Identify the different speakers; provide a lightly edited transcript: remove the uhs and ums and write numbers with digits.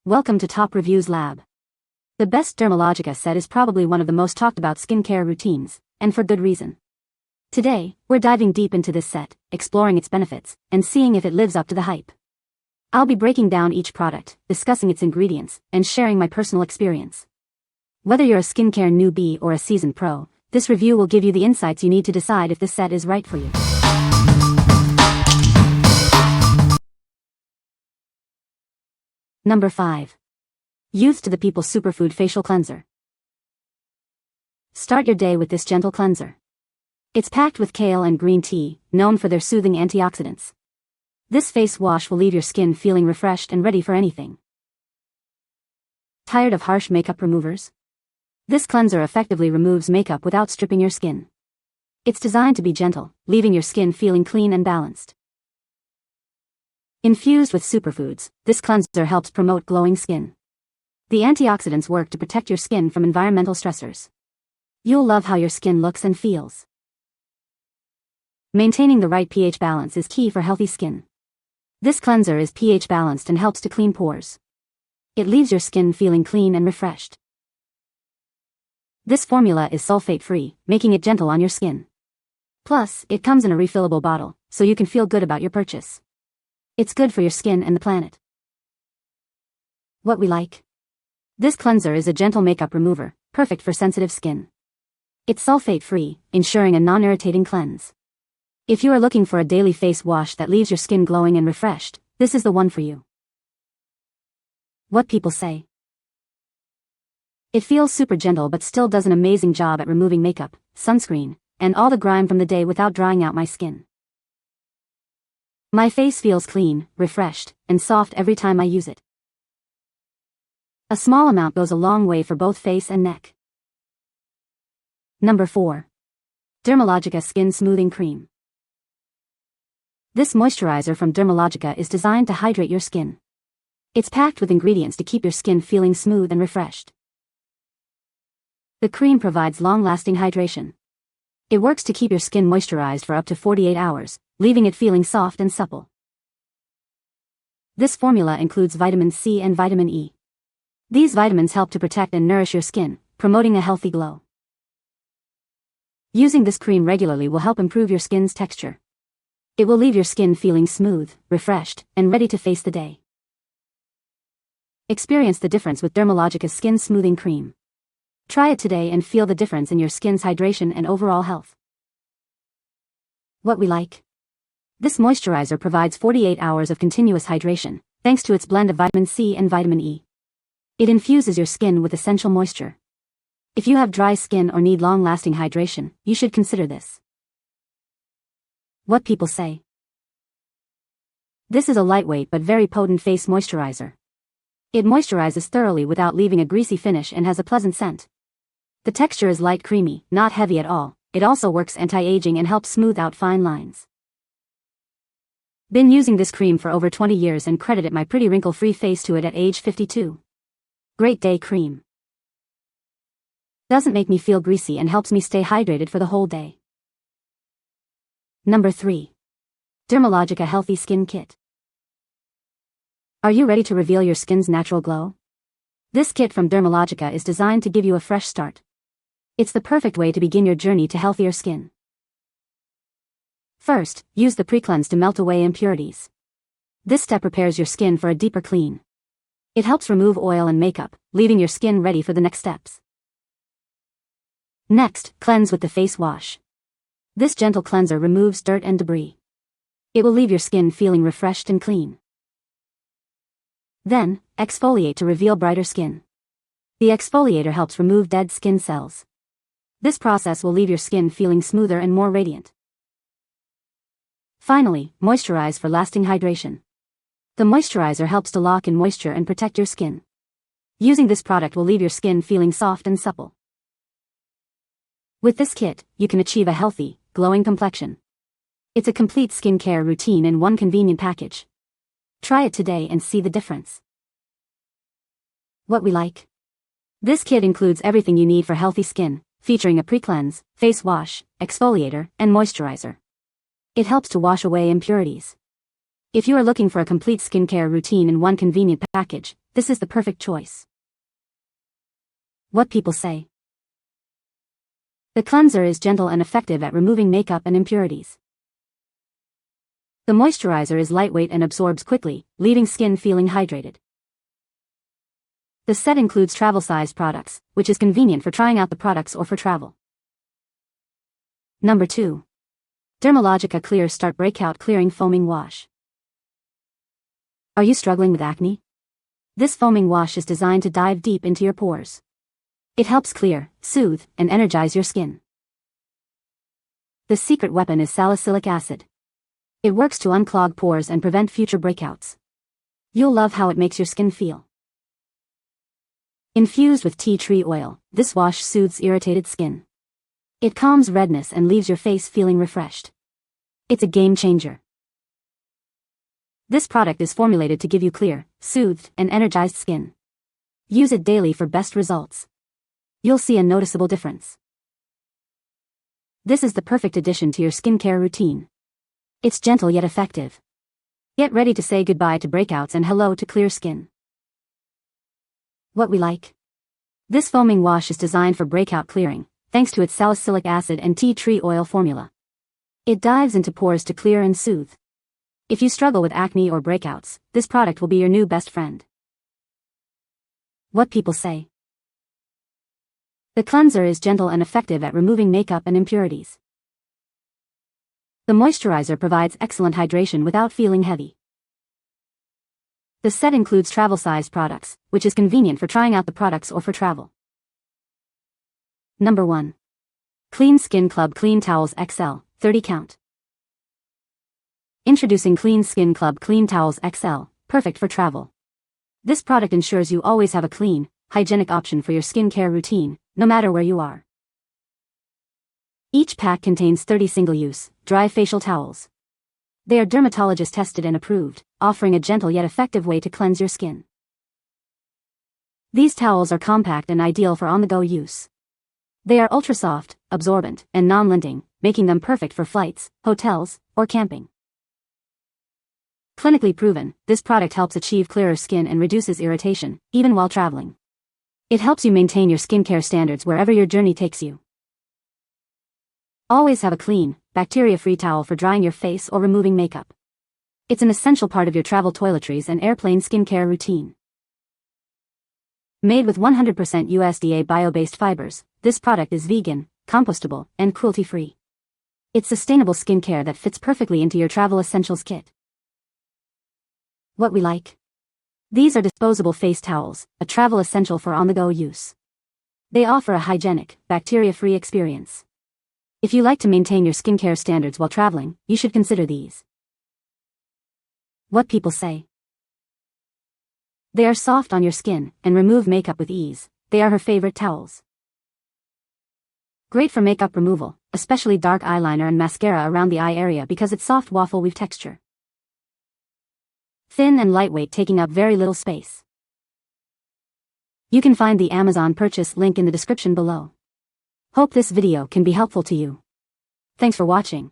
Speaker 1: Welcome to Top Reviews Lab. The best Dermalogica set is probably one of the most talked about skincare routines, and for good reason. Today, we're diving deep into this set, exploring its benefits, and seeing if it lives up to the hype. I'll be breaking down each product, discussing its ingredients, and sharing my personal experience. Whether you're a skincare newbie or a seasoned pro, this review will give you the insights you need to decide if this set is right for you. Number 5. Youth to the People Superfood Facial Cleanser. Start your day with this gentle cleanser. It's packed with kale and green tea, known for their soothing antioxidants. This face wash will leave your skin feeling refreshed and ready for anything. Tired of harsh makeup removers? This cleanser effectively removes makeup without stripping your skin. It's designed to be gentle, leaving your skin feeling clean and balanced. Infused with superfoods, this cleanser helps promote glowing skin. The antioxidants work to protect your skin from environmental stressors. You'll love how your skin looks and feels. Maintaining the right pH balance is key for healthy skin. This cleanser is pH balanced and helps to clean pores. It leaves your skin feeling clean and refreshed. This formula is sulfate-free, making it gentle on your skin. Plus, it comes in a refillable bottle, so you can feel good about your purchase. It's good for your skin and the planet. What we like? This cleanser is a gentle makeup remover, perfect for sensitive skin. It's sulfate-free, ensuring a non-irritating cleanse. If you are looking for a daily face wash that leaves your skin glowing and refreshed, this is the one for you. What people say. It feels super gentle but still does an amazing job at removing makeup, sunscreen, and all the grime from the day without drying out my skin. My face feels clean, refreshed, and soft every time I use it. A small amount goes a long way for both face and neck. Number 4. Dermalogica Skin Smoothing Cream. This moisturizer from Dermalogica is designed to hydrate your skin. It's packed with ingredients to keep your skin feeling smooth and refreshed. The cream provides long-lasting hydration. It works to keep your skin moisturized for up to 48 hours, leaving it feeling soft and supple. This formula includes vitamin C and vitamin E. These vitamins help to protect and nourish your skin, promoting a healthy glow. Using this cream regularly will help improve your skin's texture. It will leave your skin feeling smooth, refreshed, and ready to face the day. Experience the difference with Dermalogica Skin Smoothing Cream. Try it today and feel the difference in your skin's hydration and overall health. What we like? This moisturizer provides 48 hours of continuous hydration, thanks to its blend of vitamin C and vitamin E. It infuses your skin with essential moisture. If you have dry skin or need long-lasting hydration, you should consider this. What people say. This is a lightweight but very potent face moisturizer. It moisturizes thoroughly without leaving a greasy finish and has a pleasant scent. The texture is light creamy, not heavy at all. It also works anti-aging and helps smooth out fine lines. Been using this cream for over 20 years and credited my pretty wrinkle-free face to it at age 52. Great day cream. Doesn't make me feel greasy and helps me stay hydrated for the whole day. Number 3. Dermalogica Healthy Skin Kit. Are you ready to reveal your skin's natural glow? This kit from Dermalogica is designed to give you a fresh start. It's the perfect way to begin your journey to healthier skin. First, use the pre-cleanse to melt away impurities. This step prepares your skin for a deeper clean. It helps remove oil and makeup, leaving your skin ready for the next steps. Next, cleanse with the face wash. This gentle cleanser removes dirt and debris. It will leave your skin feeling refreshed and clean. Then, exfoliate to reveal brighter skin. The exfoliator helps remove dead skin cells. This process will leave your skin feeling smoother and more radiant. Finally, moisturize for lasting hydration. The moisturizer helps to lock in moisture and protect your skin. Using this product will leave your skin feeling soft and supple. With this kit, you can achieve a healthy, glowing complexion. It's a complete skincare routine in one convenient package. Try it today and see the difference. What we like? This kit includes everything you need for healthy skin, featuring a pre-cleanse, face wash, exfoliator, and moisturizer. It helps to wash away impurities. If you are looking for a complete skincare routine in one convenient package, this is the perfect choice. What people say. The cleanser is gentle and effective at removing makeup and impurities. The moisturizer is lightweight and absorbs quickly, leaving skin feeling hydrated. The set includes travel-sized products, which is convenient for trying out the products or for travel. Number 2. Dermalogica Clear Start Breakout Clearing Foaming Wash. Are you struggling with acne? This foaming wash is designed to dive deep into your pores. It helps clear, soothe, and energize your skin. The secret weapon is salicylic acid. It works to unclog pores and prevent future breakouts. You'll love how it makes your skin feel. Infused with tea tree oil, this wash soothes irritated skin. It calms redness and leaves your face feeling refreshed. It's a game changer. This product is formulated to give you clear, soothed, and energized skin. Use it daily for best results. You'll see a noticeable difference. This is the perfect addition to your skincare routine. It's gentle yet effective. Get ready to say goodbye to breakouts and hello to clear skin. What we like. This foaming wash is designed for breakout clearing, thanks to its salicylic acid and tea tree oil formula. It dives into pores to clear and soothe. If you struggle with acne or breakouts, this product will be your new best friend. What people say. The cleanser is gentle and effective at removing makeup and impurities. The moisturizer provides excellent hydration without feeling heavy. The set includes travel-sized products, which is convenient for trying out the products or for travel. Number 1. Clean Skin Club Clean Towels XL, 30 count. Introducing Clean Skin Club Clean Towels XL, perfect for travel. This product ensures you always have a clean, hygienic option for your skincare routine, no matter where you are. Each pack contains 30 single-use, dry facial towels. They are dermatologist tested and approved, offering a gentle yet effective way to cleanse your skin. These towels are compact and ideal for on-the-go use. They are ultra-soft, absorbent, and non-linting, making them perfect for flights, hotels, or camping. Clinically proven, this product helps achieve clearer skin and reduces irritation, even while traveling. It helps you maintain your skincare standards wherever your journey takes you. Always have a clean, bacteria-free towel for drying your face or removing makeup. It's an essential part of your travel toiletries and airplane skincare routine. Made with 100% USDA bio-based fibers, this product is vegan, compostable, and cruelty-free. It's sustainable skincare that fits perfectly into your travel essentials kit. What we like. These are disposable face towels, a travel essential for on-the-go use. They offer a hygienic, bacteria-free experience. If you like to maintain your skincare standards while traveling, you should consider these. What people say. They are soft on your skin and remove makeup with ease. They are her favorite towels. Great for makeup removal, especially dark eyeliner and mascara around the eye area because its soft waffle weave texture. Thin and lightweight, taking up very little space. You can find the Amazon purchase link in the description below. Hope this video can be helpful to you. Thanks for watching.